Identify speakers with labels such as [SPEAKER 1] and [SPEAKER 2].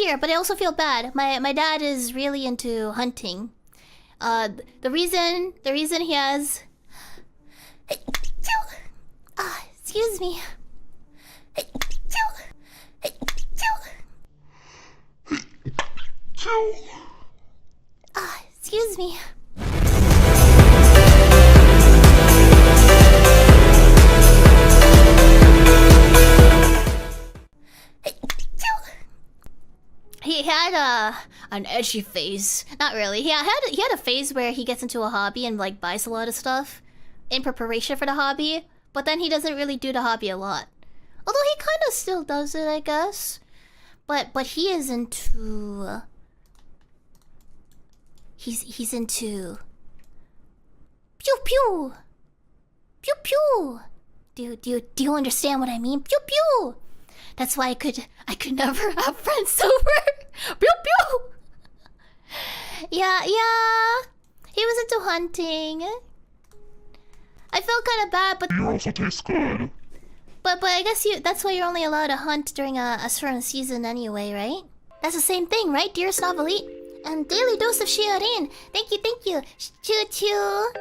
[SPEAKER 1] deer, but I also feel bad. My dad is really into hunting. The reason he has... excuse me. Excuse me. He had an edgy phase. Not really. He had a phase where he gets into a hobby and like buys a lot of stuff in preparation for the hobby, but then he doesn't really do the hobby a lot. Although he kind of still does it, I guess. But he is into... He's into... Pew pew! Pew pew! Do you understand what I mean? Pew pew! That's why I could never have friends over. Pew pew! Yeah. He was into hunting. I felt kind of bad, but...
[SPEAKER 2] You also taste good.
[SPEAKER 1] But I guess that's why you're only allowed to hunt during a certain season anyway, right? That's the same thing, right, dearest Novelite? And daily dose of Shiori. Thank you. Choo choo.